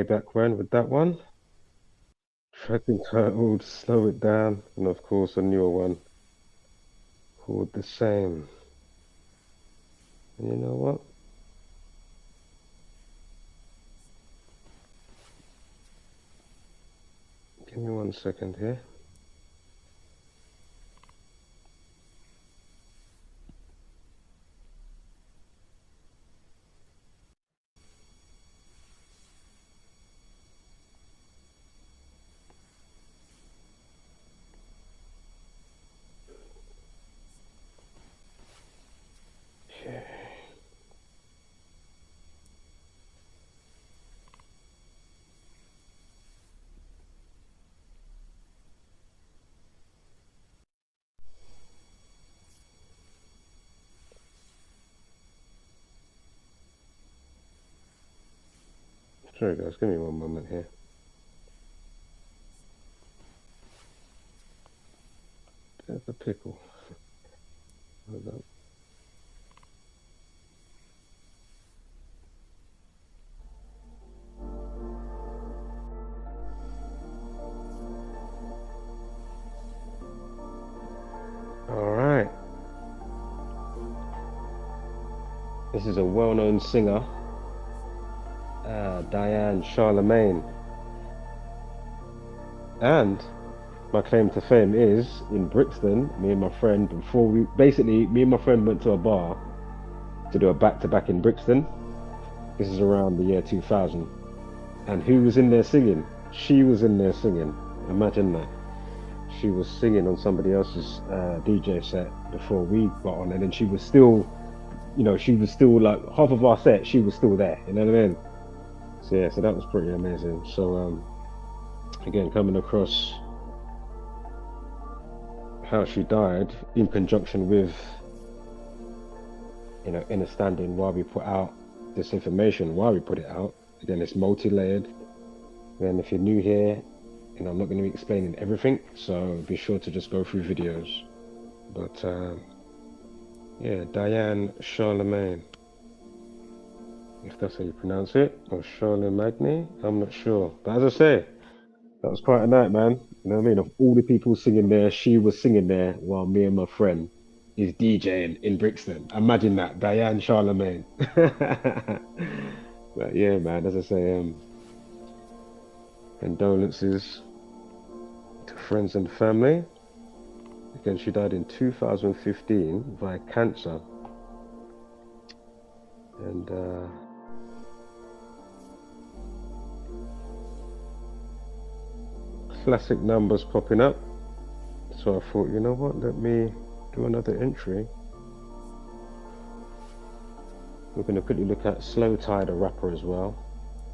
Back when with that one, track entitled Slow It Down, and of course a newer one called The Same. And you know what? Give me 1 second here. Sorry guys, give me 1 moment here. There's a pickle. Hold on. Alright. This is a well-known singer. Diane Charlemagne, and my claim to fame is in Brixton. Me and my friend, me and my friend went to a bar to do a back-to-back in Brixton. This is around the year 2000. And who was in there singing? She was in there singing. Imagine that. She was singing on somebody else's DJ set before we got on, and then she was still, she was still like half of our set. She was still there. You know what I mean? So yeah, so that was pretty amazing. So again, coming across how she died in conjunction with, understanding why we put out this information, why we put it out. Again, it's multi-layered. And if you're new here, I'm not going to be explaining everything, so be sure to just go through videos. But yeah, Diane Charlemagne, if that's how you pronounce it, or Charlemagne, I'm not sure. But as I say, that was quite a night, man. You know what I mean? Of all the people singing there, she was singing there while me and my friend is DJing in Brixton. Imagine that, Diane Charlemagne. But yeah, man, as I say, condolences to friends and family. Again, she died in 2015 via cancer. And classic numbers popping up. So I thought, you know what, let me do another entry. We're going to quickly look at Slowthai, the rapper, as well.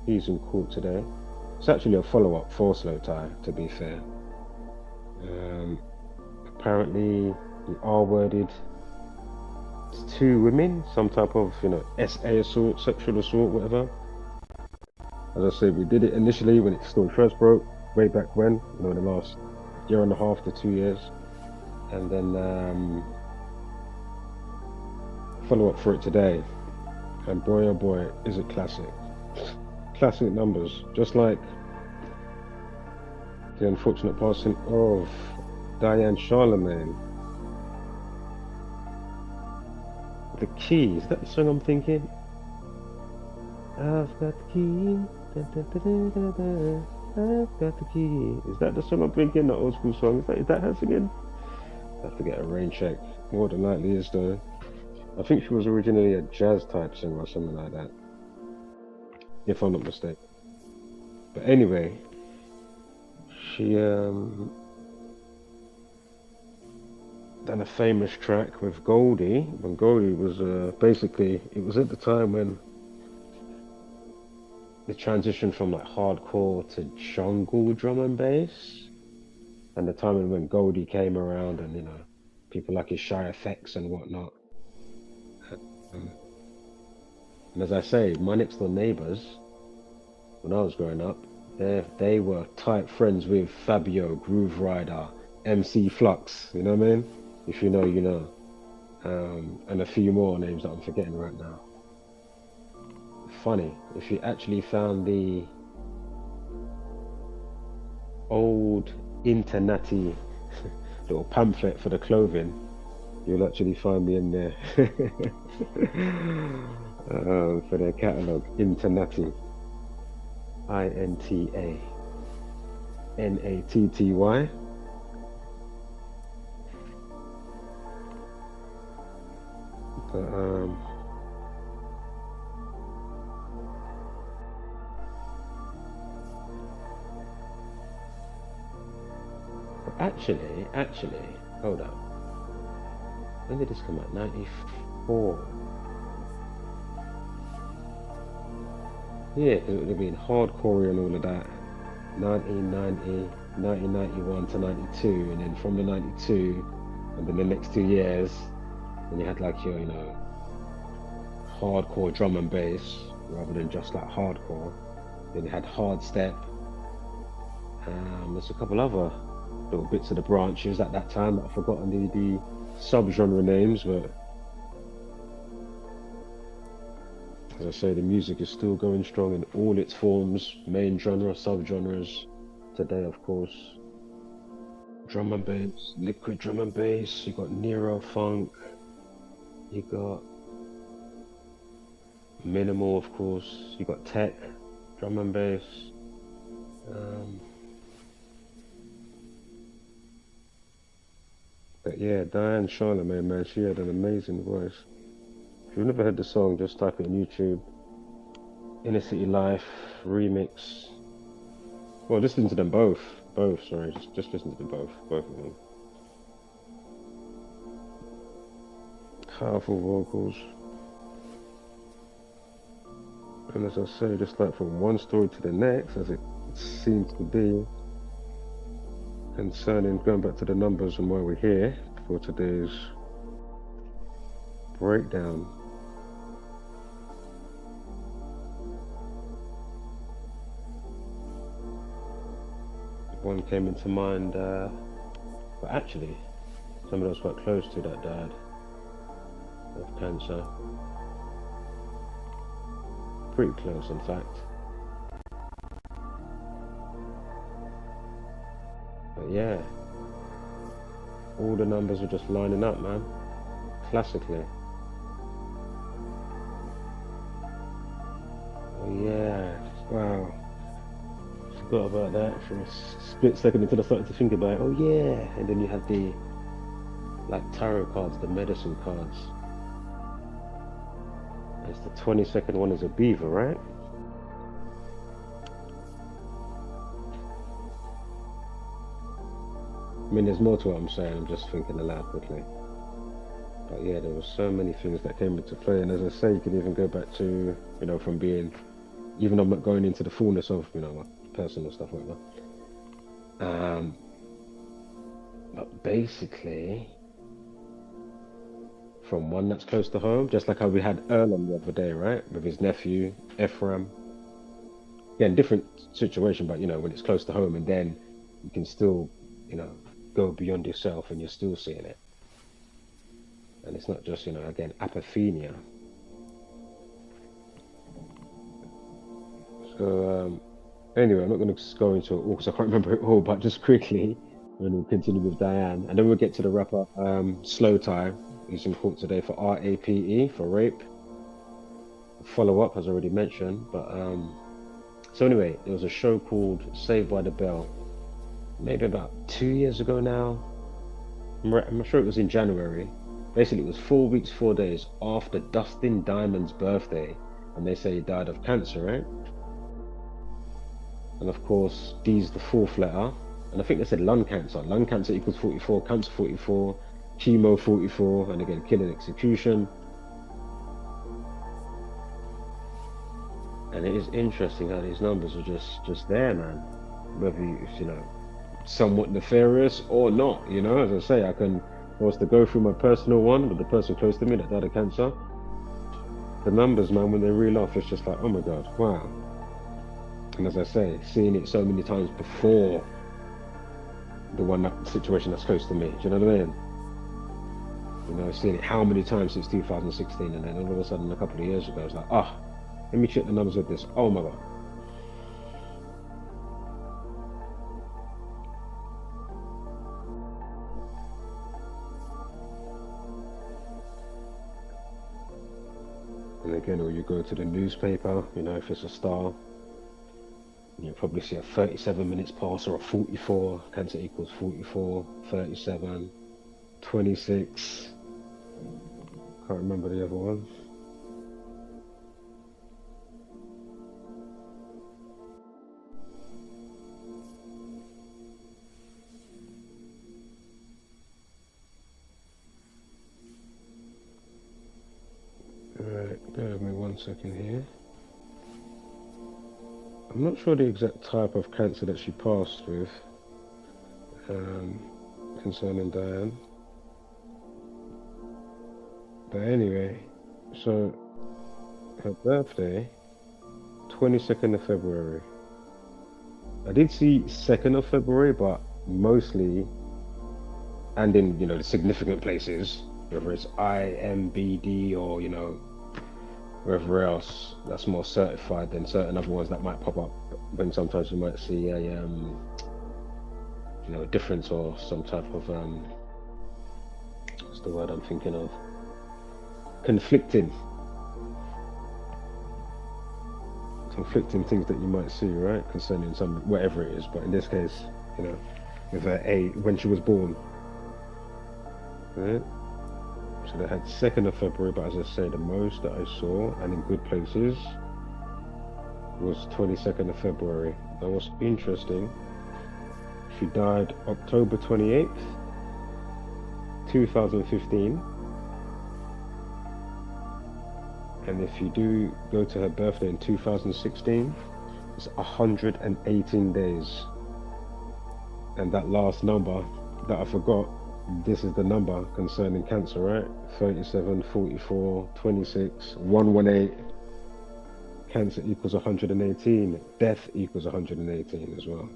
He's in court today. It's actually a follow-up for Slowthai, to be fair. Apparently, he R-worded 2 women, some type of, SA assault, sexual assault, whatever. As I said, we did it initially when it still first broke, way back when, in the last year and a half to 2 years. And then follow-up for it today. And boy, oh boy, is it classic. Classic numbers, just like the unfortunate passing of Diane Charlemagne. The Key, is that the song I'm thinking? I've got the key, I've got the key. Is that the song I'm thinking? The old school song, is that her singing? I have to get a rain check. More than likely is though. I think she was originally a jazz type singer or something like that, if I'm not mistaken. But anyway, she done a famous track with Goldie, when Goldie was basically, it was at the time when the transition from like hardcore to jungle drum and bass, and the time when Goldie came around, and people like his Shy Effects and whatnot. And as I say, my next door neighbours, when I was growing up, they were tight friends with Fabio, Groove Rider, MC Flux, you know what I mean? If you know, you know. And a few more names that I'm forgetting right now. Funny, if you actually found the old Internati little pamphlet for the clothing, you'll actually find me in there. For their catalogue, Internati. INTANATTY. But actually, hold up. When did this come out? 94. Yeah, because it would have been hardcore and all of that. 1990, 1991 to 92, and then from the 92, and then the next 2 years, then you had like your, hardcore drum and bass, rather than just like hardcore. Then you had hard step. There's a couple other little bits of the branches at that time that I've forgotten the sub-genre names, but as I say, the music is still going strong in all its forms, main genre, sub-genres. Today, of course, drum and bass, liquid drum and bass, you got Nero Funk, you got minimal, of course, you got tech, drum and bass, But yeah, Diane Charlemagne, man, she had an amazing voice. If you've never heard the song, just type it on YouTube. Inner City Life remix. Well, just listen to them both. Both, sorry, just listen to them both of them. Powerful vocals. And as I say, just like from one story to the next, as it seems to be, concerning going back to the numbers and why we're here for today's breakdown. One came into mind, but actually, somebody else quite close to that died of cancer. Pretty close, in fact. But yeah, all the numbers are just lining up, man. Classically. Oh yeah, wow. Forgot about that for a split second until I started to think about it. Oh yeah, and then you have the like tarot cards, the medicine cards. It's the 22nd one is a beaver, right? I mean, there's more to what I'm saying. I'm just thinking aloud quickly. But yeah, there were so many things that came into play, and as I say, you could even go back to, you know, from being, even though I'm not going into the fullness of, you know, my personal stuff, whatever. But basically, from one that's close to home, just like how we had Erlam the other day, right, with his nephew Ephraim. Again, different situation, but you know, when it's close to home, and then you can still, you know, go beyond yourself, and you're still seeing it. And it's not just, you know, again, apophenia. So anyway, I'm not going to go into it all because I can't remember it all, but just quickly, and we'll continue with Diane, and then we'll get to the rapper Slowthai. He's in court today for RAPE, for rape. Follow up, as I already mentioned. But so anyway, there was a show called Saved by the Bell, maybe about 2 years ago now. I'm sure it was in January. Basically, it was 4 weeks, 4 days after Dustin Diamond's birthday, and they say he died of cancer, right? And of course, D's the fourth letter, and I think they said lung cancer. Lung cancer equals 44, cancer 44, chemo 44, and again, killing execution. And it is interesting how these numbers are just there, man. Whether you know, somewhat nefarious or not, you know. As I say, I was to go through my personal one with the person close to me that died of cancer. The numbers, man, when they reel off, it's just like, oh my God, wow. And as I say, seeing it so many times before the situation that's close to me, do you know what I mean? You know, seeing it how many times since 2016, and then all of a sudden a couple of years ago, it's like, let me check the numbers with this. Oh my God. And again, or you go to the newspaper, you know, if it's a star, you'll probably see a 37 minutes pass or a 44, cancer equals 44, 37, 26. Can't remember the other one. Alright, bear with me 1 second here. I'm not sure the exact type of cancer that she passed with, concerning Diane. But anyway, so her birthday, 22nd of February. I did see 2nd of February, but mostly, and in, you know, the significant places, whether it's IMBD or, you know, wherever else that's more certified than certain other ones that might pop up when sometimes you might see a you know, a difference or some type of what's the word I'm thinking of, conflicting things that you might see, right, concerning some whatever it is. But in this case, you know, with her age when she was born. Right? So they had 2nd of February, but as I say, the most that I saw, and in good places, was 22nd of February. Now what's interesting, she died October 28th, 2015. And if you do go to her birthday in 2016, it's 118 days. And that last number that I forgot, this is the number concerning cancer, right? 37, 44, 26, 118. Cancer equals 118. Death equals 118 as well.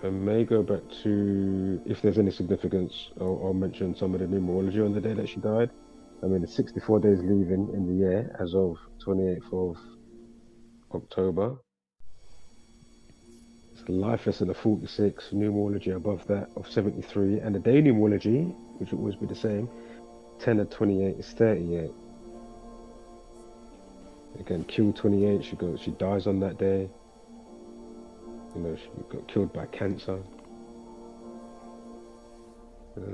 I may go back to, if there's any significance, I'll mention some of the numerology on the day that she died. I mean, it's 64 days leaving in the year as of 28th of October. It's a life lesson of 46, numerology above that of 73, and the day numerology, which will always be the same, 10 of 28 is 38. Again, Q28, she dies on that day. You know, she got killed by cancer. Give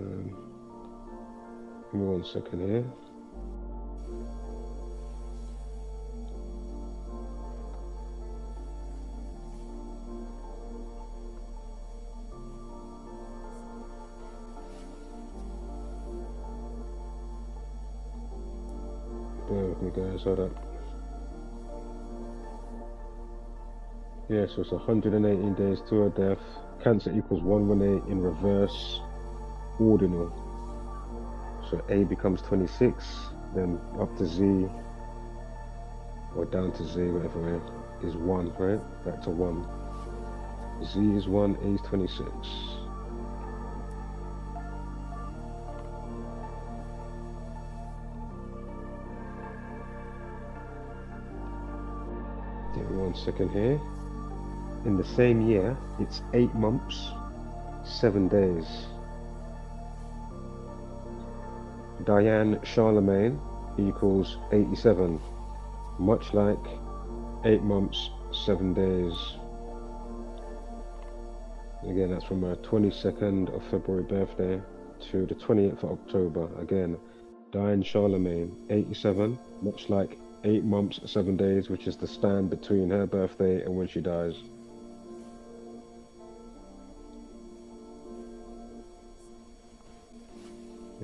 me 1 second here. Bear with me, guys, hold up. Yeah, so it's 118 days to her death. Cancer equals 118 in reverse ordinal. So A becomes 26, then up to Z, or down to Z, whatever, is 1, right? Back to 1. Z is 1, A is 26. Give me 1 second here. In the same year, it's 8 months, 7 days. Diane Charlemagne equals 87, much like 8 months, 7 days. Again, that's from her 22nd of February birthday to the 28th of October. Again, Diane Charlemagne, 87, much like 8 months, 7 days, which is the span between her birthday and when she dies.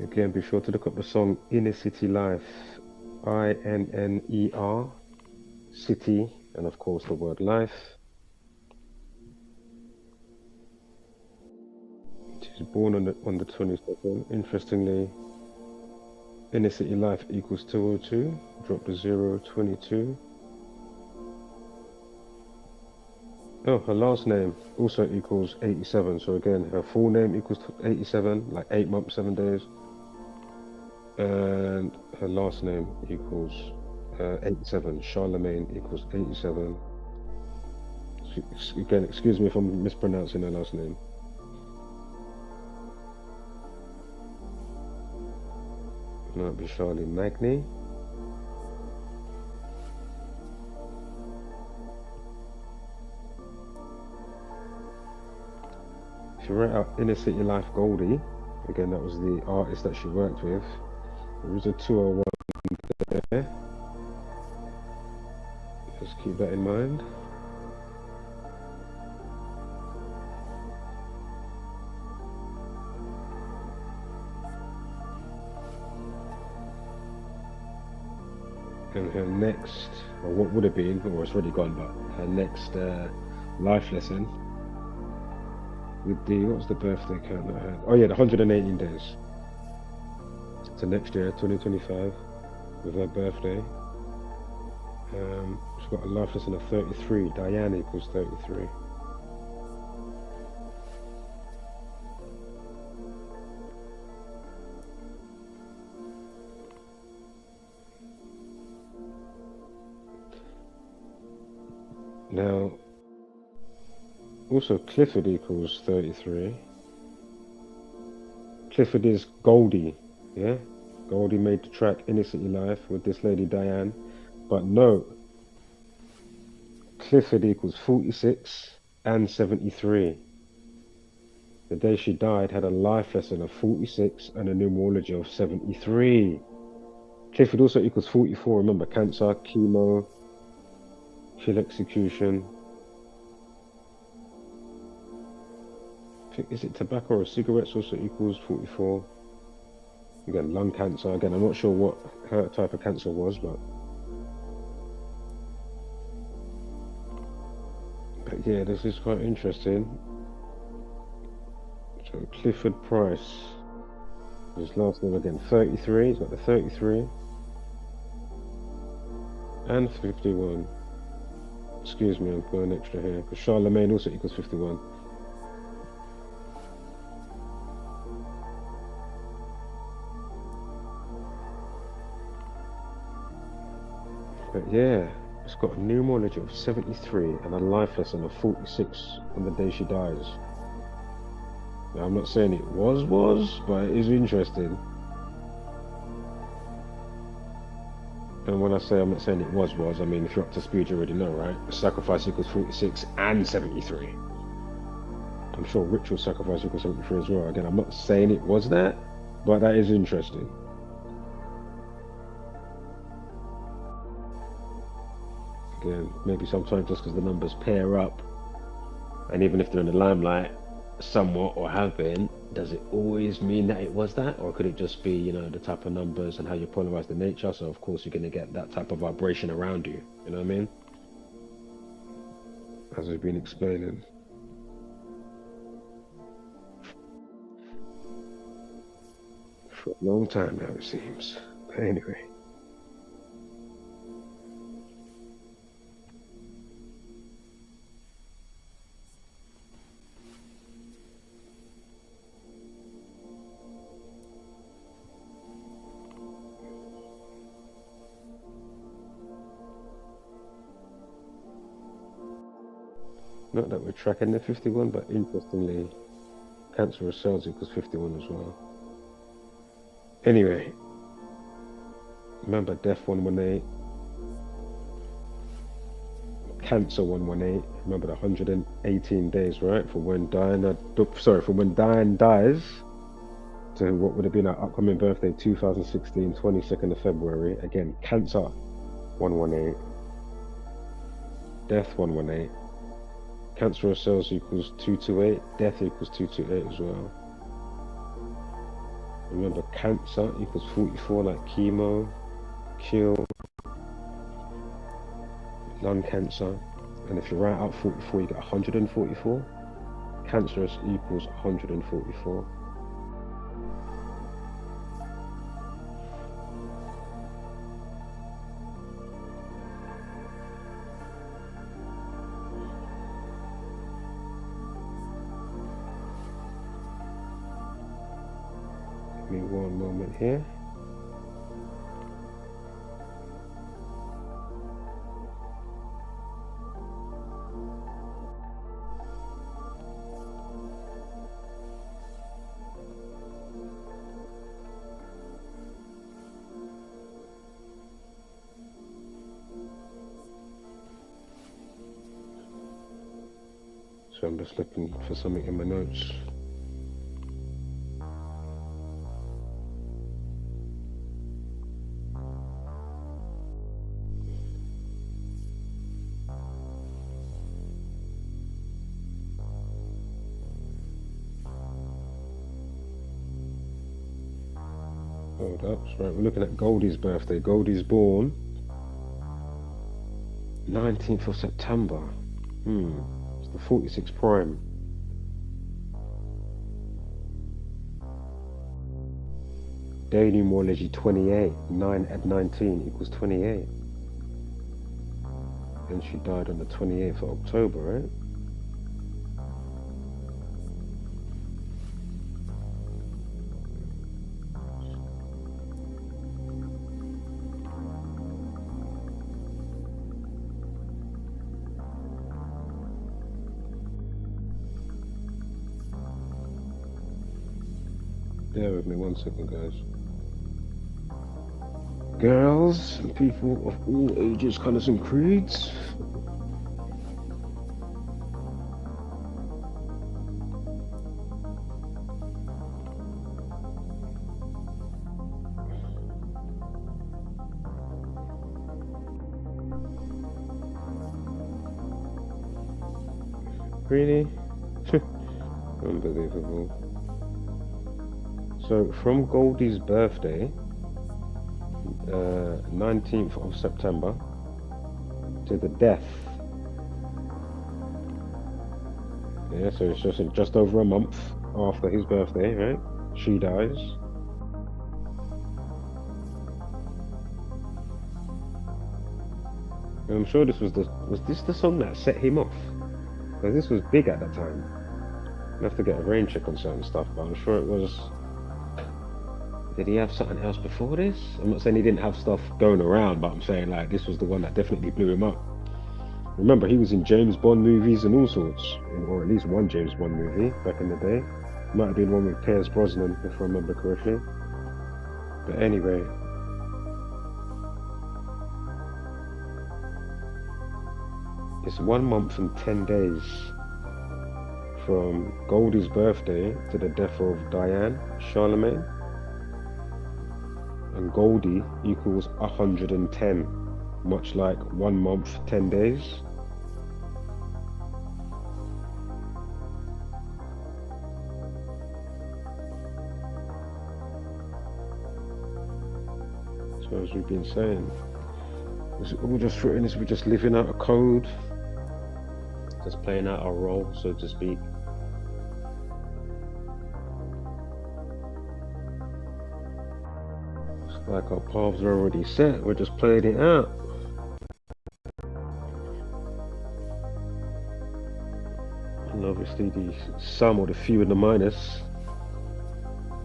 Again, be sure to look up the song Inner City Life, I-N-N-E-R, city, and of course the word life. She's born on the 22nd. Interestingly, Inner City Life equals 202, drop the 0, 22. Oh, her last name also equals 87, so again, her full name equals 87, like 8 months, 7 days. And her last name equals 87. Charlemagne equals 87. Again, excuse me if I'm mispronouncing her last name. Might be Charlemagne. If you write out Inner City Life Goldie, again, that was the artist that she worked with. There is a 201 there. Just keep that in mind. And her next, or what would have been, or it's already gone, but her next life lesson with the, what was the birthday count that I had? Oh yeah, the 118 days. So next year, 2025, with her birthday. She's got a life lesson of 33. Diane equals 33. Now, also Clifford equals 33. Clifford is Goldie, yeah? Goldie made the track Inner City Life with this lady Diane. But no, Clifford equals 46 and 73. The day she died had a life lesson of 46 and a numerology of 73. Clifford also equals 44. Remember, cancer, chemo, chill execution. I think, is it tobacco or cigarettes also equals 44? Again, lung cancer. Again, I'm not sure what her type of cancer was, but yeah, this is quite interesting. So Clifford Price, his last name again, 33. He's got the 33 and 51. Excuse me, I'm going extra here because Charlemagne also equals 51. But yeah, it's got a numerology of 73 and a life lesson of 46 on the day she dies. Now, I'm not saying it was, but it is interesting. And when I say I'm not saying it was, I mean, if you're up to speed, you already know, right? Sacrifice equals 46 and 73. I'm sure ritual sacrifice equals 73 as well. Again, I'm not saying it was that, but that is interesting. Again, maybe sometimes just because the numbers pair up, and even if they're in the limelight somewhat or have been, does it always mean that it was that? Or could it just be, you know, the type of numbers and how you polarize the nature? So of course you're going to get that type of vibration around you. You know what I mean? As we've been explaining. For a long time now, it seems. But anyway. Not that we're tracking the 51, but interestingly, cancerous cells equals 51 as well. Anyway, remember death 118, cancer 118. Remember the 118 days, right? From when Diane dies to what would have been our upcoming birthday, 2016, 22nd of February. Again, cancer 118, death 118. Cancerous cells equals 228, death equals 228 as well. Remember, cancer equals 44, like chemo, kill, lung cancer. And if you write out 44, you get 144. Cancerous equals 144. Give me one moment here. So I'm just looking for something in my notes. Hold up. Right, we're looking at Goldie's birthday. Goldie's born 19th of September. It's the 46 prime. Day numerology 28. 9 add 19 equals 28. And she died on the 28th of October, right? Bear with me 1 second, guys. Girls and people of all ages, colours and creeds. Really? Unbelievable. So from Goldie's birthday, 19th of September, to the death. Yeah, so it's just over a month after his birthday, right? She dies. And I'm sure this was the song that set him off? Because this was big at that time. I have to get a rain check on certain stuff, but I'm sure it was. Did he have something else before this? I'm not saying he didn't have stuff going around, but I'm saying like this was the one that definitely blew him up. Remember, he was in James Bond movies and all sorts, or at least one James Bond movie back in the day. Might have been one with Pierce Brosnan, if I remember correctly. But anyway, it's 1 month and 10 days from Goldie's birthday to the death of Diane Charlemagne. And Goldie equals 110, much like 1 month, 10 days. So as we've been saying, it's all just written as we're just living out a code, just playing out our role, so to speak. It's like our paths are already set, we're just playing it out. And obviously the sum or the few and the minus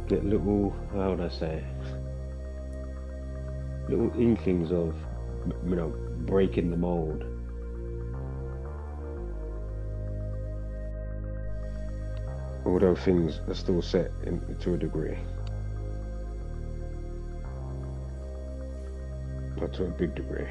get little, how would I say, little inklings of, you know, breaking the mold. Although things are still set to a degree. Not to a big degree.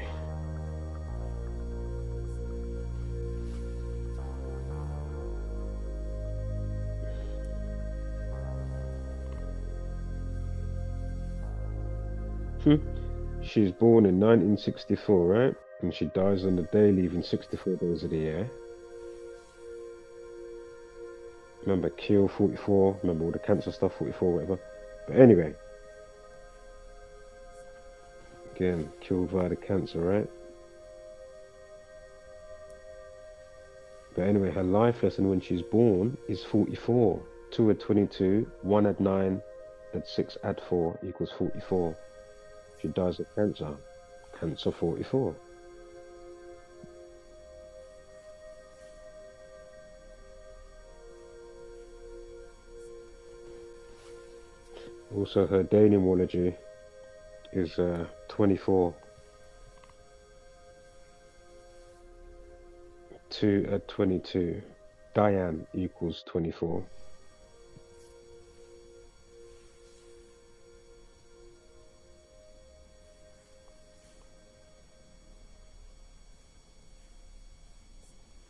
She's born in 1964, right? And she dies on the day, leaving 64 days of the year. Remember, kill 44, remember all the cancer stuff, 44, whatever. But anyway, again, killed via the cancer, right? But anyway, her life lesson when she's born is 44. 2 add 22, 1 add 9, add 6 add 4 equals 44. She dies of cancer. Cancer 44. Also, her day numerology is 24. 2 add 22. Diane equals 24.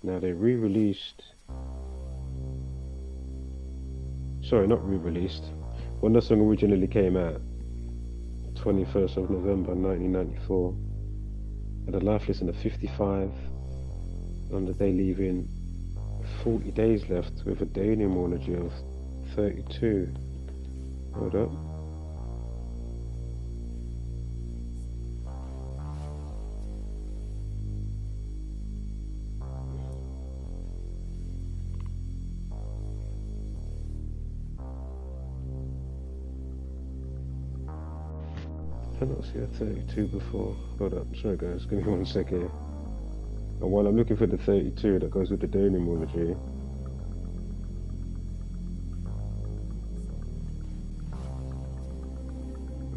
Now they re-released, sorry, not re-released, when the song originally came out, 21st of November 1994, had a life lesson of 55, on the day leaving 40 days left with a day numerology of 32. Hold up. I cannot see a 32 before. Hold up, sorry guys, give me 1 second. And while I'm looking for the 32 that goes with the day numerology,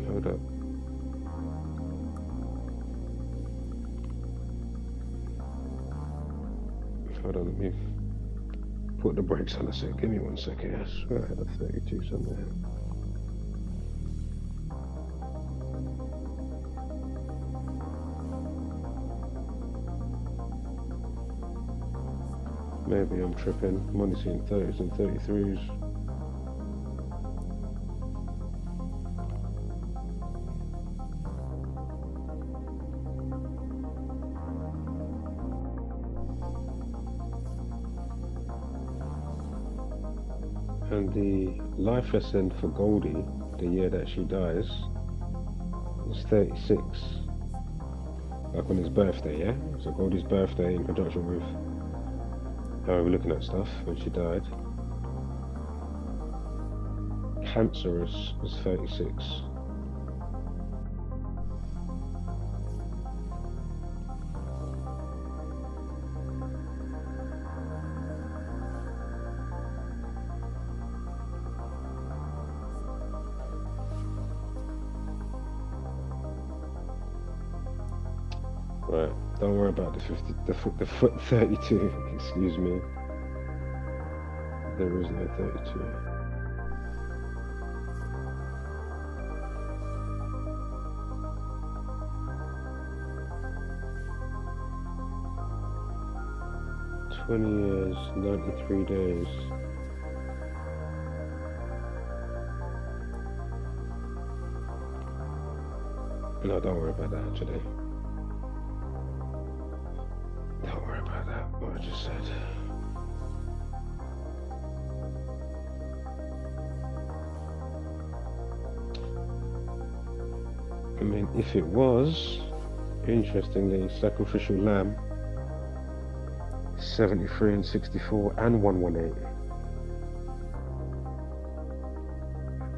hold up. Hold on, let me put the brakes on a sec. Give me 1 second. I swear I had a 32 somewhere. Maybe I'm tripping. I'm only seeing 30s and 33s. And the life lesson for Goldie, the year that she dies, is 36. Like on his birthday, yeah? So Goldie's birthday in conjunction with how we're looking at stuff when she died. Cancerous was 36. Right, don't worry about the foot 32, excuse me. There is no 32. Years, 93 days. No, don't worry about that actually. Don't worry about that, what I just said. I mean, if it was, interestingly, sacrificial lamb, 73 and 64 and 118.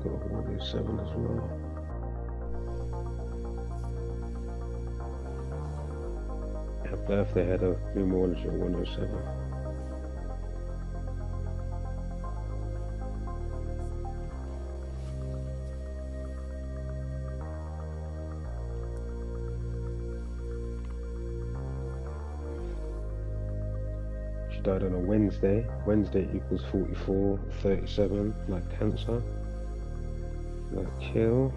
Got 107 as well. Her birthday had a numerology of 107. Died on a Wednesday. Wednesday equals 44, 37, like Cancer. Like kill.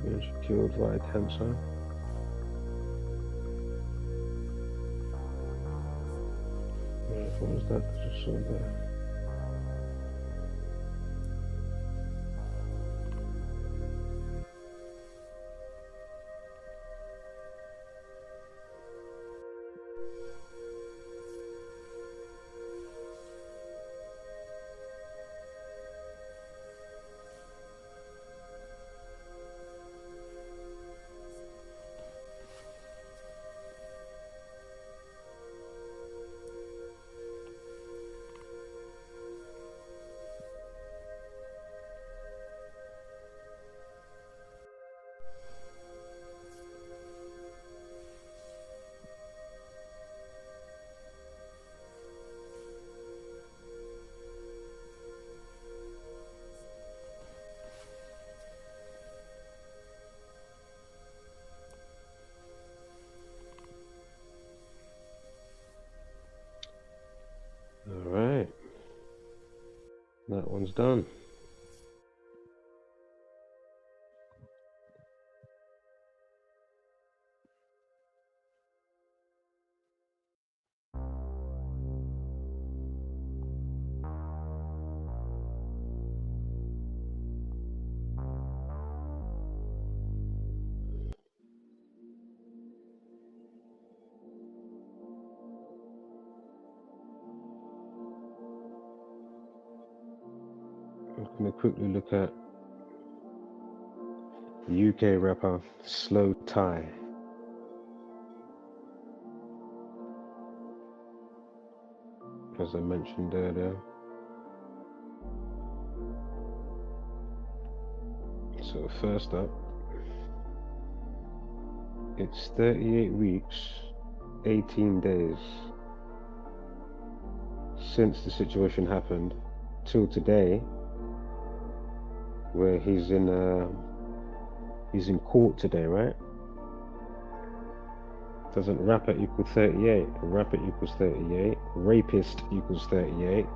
Yeah, she killed via Cancer. Yeah, what was that I just saw there? Alright, that one's done. I'm going to quickly look at UK rapper Slowthai. As I mentioned earlier. So first up, it's 38 weeks, 18 days since the situation happened till today, where he's in court today, right? Doesn't rapper equal 38? Rapper equals 38. Rapist equals 38.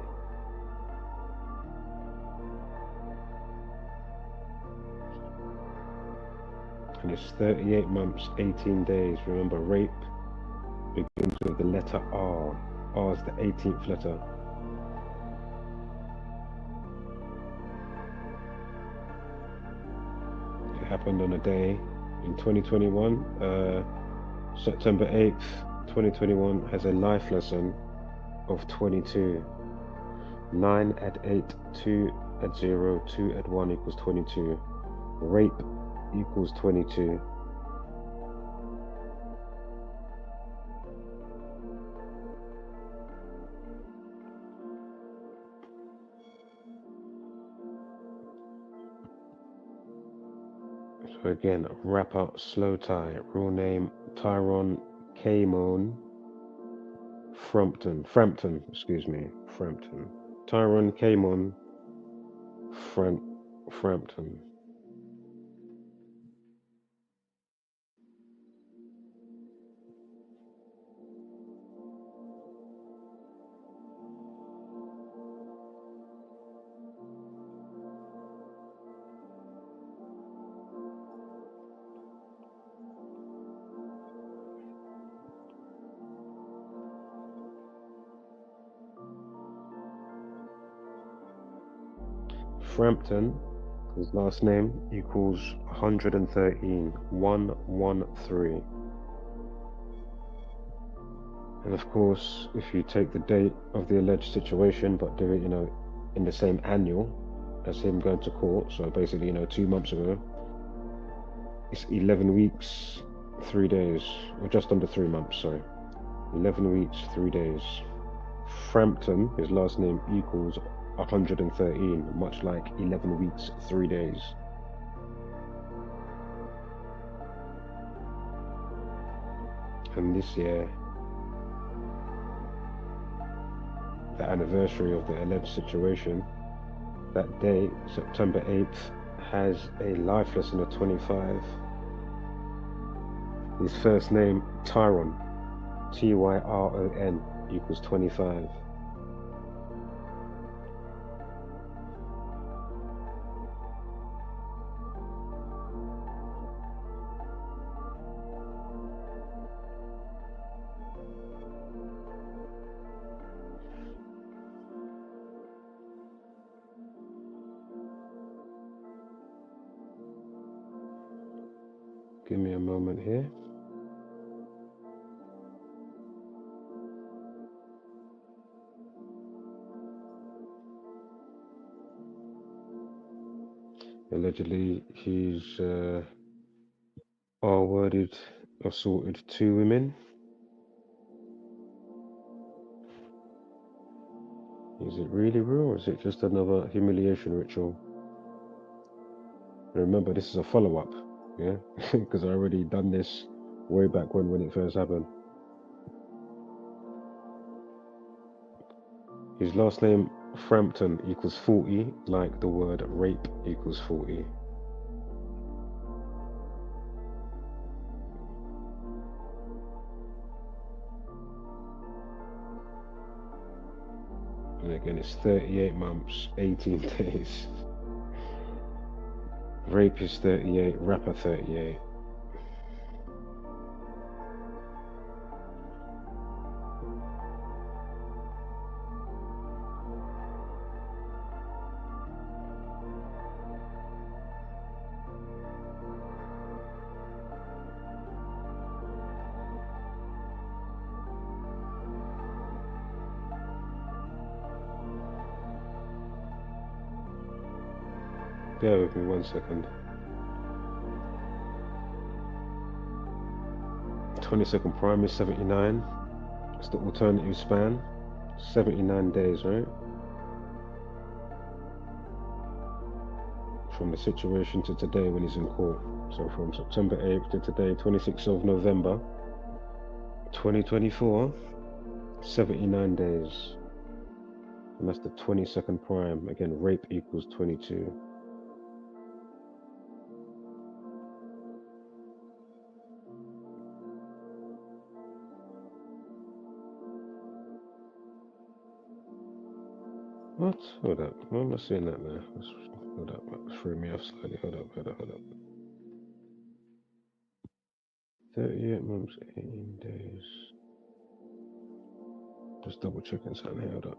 And it's 38 months, 18 days. Remember, rape begins with the letter R. R is the 18th letter. It happened on a day in 2021. September 8th, 2021 has a life lesson of 22. 9 add 8, 2 add 0, 2 add 1 equals 22. Rape equals 22. So again, rapper Slowthai, real name Tyrone Kamon Frampton, Tyrone Kamon Frampton. Frampton, his last name, equals 113, 113. And of course, if you take the date of the alleged situation, but do it, in the same annual as him going to court, so basically, 2 months ago, it's 11 weeks, 3 days, or just under 3 months, sorry. 11 weeks, 3 days. Frampton, his last name, equals 113, much like 11 weeks, 3 days. And this year, the anniversary of the alleged situation, that day, September 8th, has a life lesson of 25. His first name, Tyron, Tyron, equals 25. Give me a moment here. Allegedly, he's R-worded, assaulted 2 women. Is it really real, or is it just another humiliation ritual? Remember, this is a follow-up, yeah? Because I already done this way back when it first happened. His last name, Frampton, equals 40, like the word rape equals 40. And again, it's 38 months, 18 days. Rape is 38, rapper 38. Bear with me 1 second. 22nd prime is 79. It's the alternative span. 79 days, right? From the situation to today when he's in court. So from September 8th to today, 26th of November, 2024, 79 days. And that's the 22nd prime. Again, rape equals 22. What? Hold up. Why am I seeing that now? Hold up. That threw me off slightly. Hold up. 38 months, 18 days. Just double checking something here. Hold up.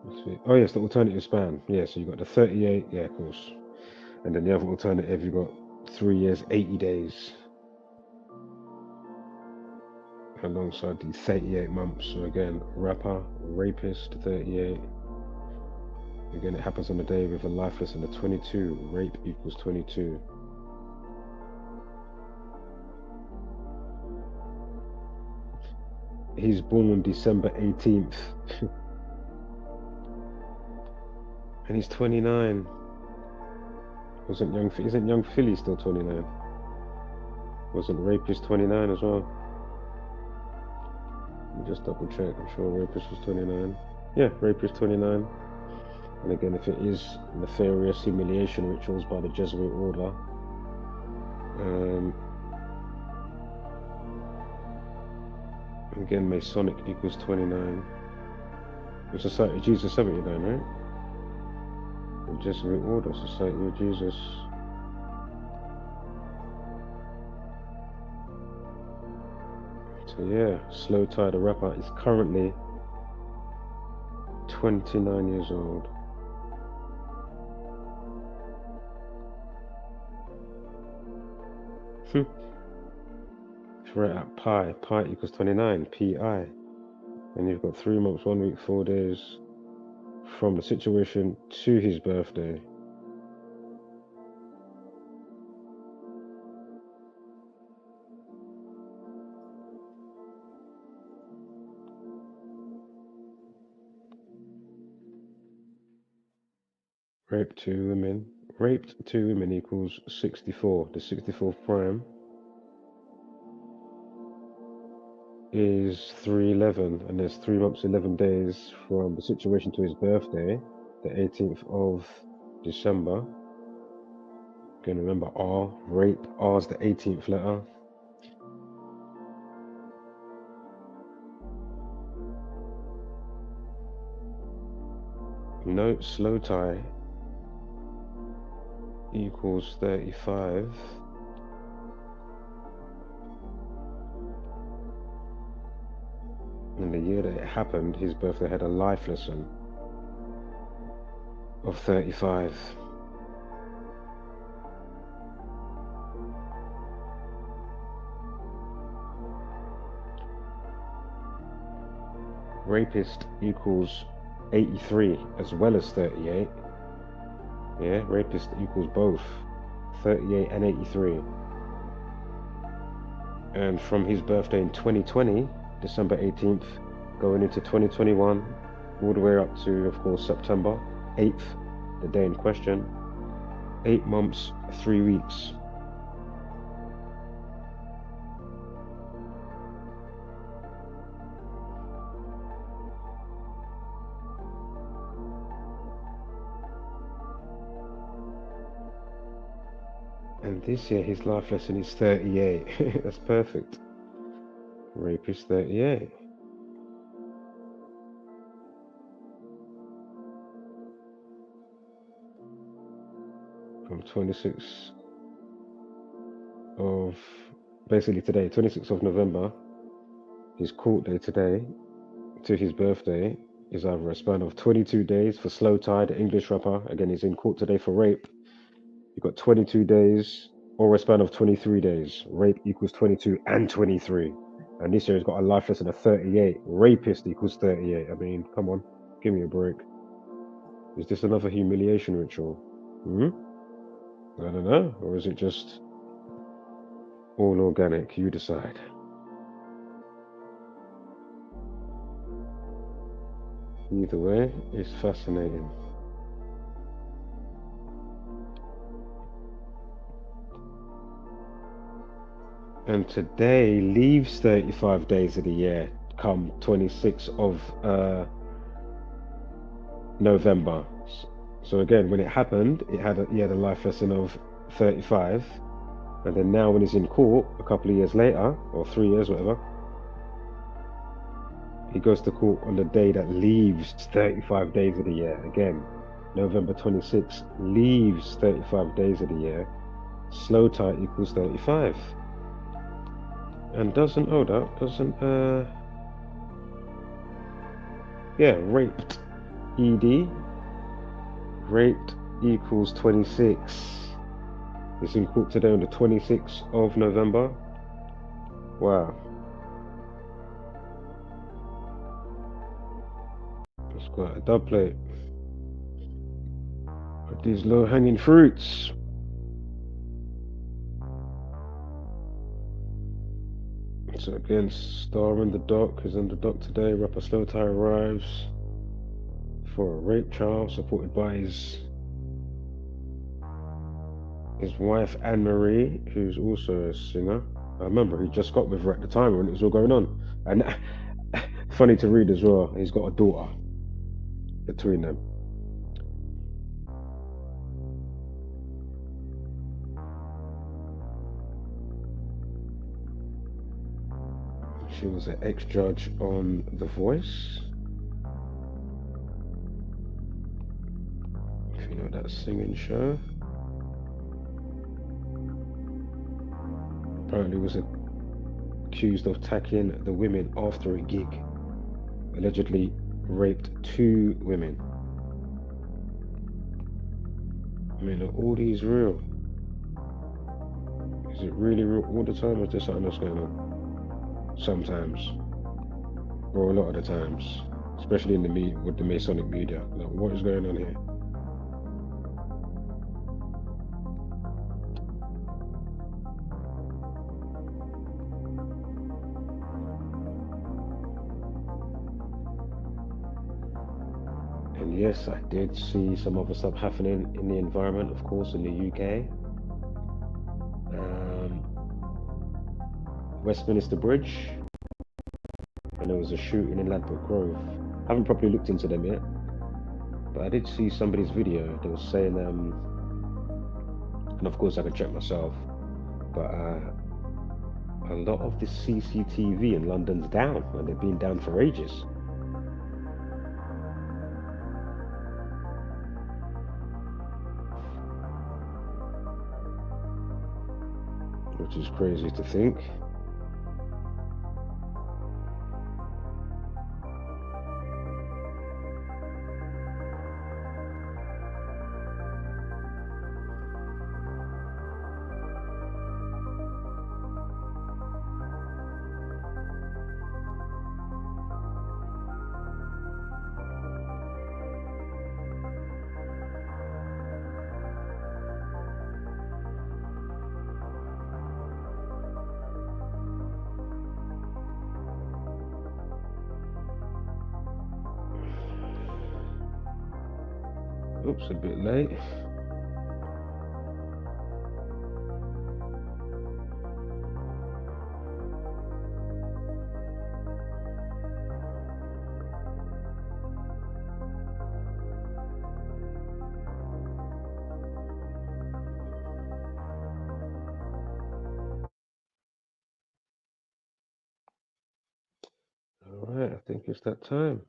Let's see. Oh, yes, the alternative span. Yeah, so you got the 38. Yeah, of course. And then the other alternative, you got 3 years, 80 days. alongside the 38 months. So again, rapper, rapist, 38. Again, it happens on the day with a lifeless and a 22. Rape equals 22. He's born on December 18th. And he's 29. Isn't young Philly still 29? Wasn't Rapist 29 as well? Let me just double check. I'm sure Rapist was 29. Yeah, Rapist 29. And again, if it is nefarious humiliation rituals by the Jesuit order, again, Masonic equals 29. The Society of Jesus 79, right? The Jesuit order, Society of Jesus. So yeah, Slowthai the rapper is currently 29 years old. It's right at pi. Pi equals 29, pi. And you've got 3 months, 1 week, 4 days from the situation to his birthday. Raped 2 women. Raped 2 women equals 64. The 64th prime is 311, and there's 3 months, 11 days from the situation to his birthday, the 18th of December. Again, remember R, rape, R is the 18th letter. Note Slowthai equals 35. In the year that it happened, his birthday had a life lesson of 35. Rapist equals 83 as well as 38. Yeah, rapist equals both 38 and 83. And from his birthday in 2020, December 18th, going into 2021, all the way up to, of course, September 8th, the day in question, 8 months, 3 weeks. And this year his life lesson is 38. That's perfect. Rapist 38. From 26th of, basically today, 26th of November, his court day today, to his birthday is either a span of 22 days for Slowthai, the English rapper. Again, he's in court today for rape. You've got 22 days or a span of 23 days. Rape equals 22 and 23. And this year he's got a life lesson of 38. Rapist equals 38. I mean, come on, give me a break. Is this another humiliation ritual? I don't know. Or is it just all organic? You decide. Either way, it's fascinating. And today leaves 35 days of the year, come 26th of November. So again, when it happened, he had a life lesson of 35. And then now when he's in court, a couple of years later, or 3 years, whatever, he goes to court on the day that leaves 35 days of the year. Again, November 26th leaves 35 days of the year. Slowthai equals 35. And doesn't, hold up, doesn't, yeah, raped, ED, raped equals 26. It's in court today on the 26th of November. Wow. got a dub plate with these low-hanging fruits. So again, Star in the dock is on the dock today. Rapper Slowthai arrives for a rape trial, supported by his wife Anne-Marie, who's also a singer. I remember he just got with her at the time when it was all going on. And funny to read as well, he's got a daughter between them. She was an ex-judge on The Voice. If you know that singing show. Apparently was accused of attacking the women after a gig. Allegedly raped 2 women. I mean, are all these real? Is it really real all the time, or is there something else going on? Sometimes, or a lot of the times, especially in the with the Masonic media. Like, what is going on here? And yes, I did see some other stuff happening in the environment, of course, in the UK. Westminster Bridge, and there was a shooting in Ladbroke Grove. I haven't properly looked into them yet, but I did see somebody's video. They were saying, and of course I can check myself, but a lot of the CCTV in London's down, and they've been down for ages. Which is crazy to think. Oops, a bit late. All right, I think it's that time.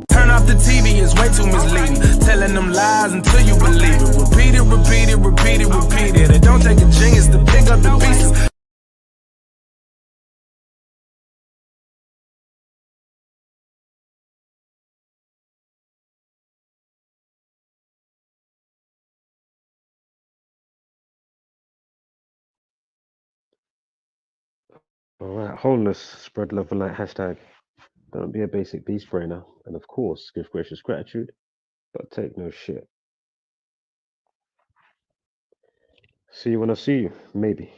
Turn off the TV, it's way too misleading. Telling them lies until you believe it. Repeat it, repeat it, repeat it, repeat it. It don't take a genius to pick up the pieces. All right, wholeness, spread love and light, hashtag. Don't be a basic beast brainer. And of course, give gracious gratitude, but take no shit. See you when I see you, maybe.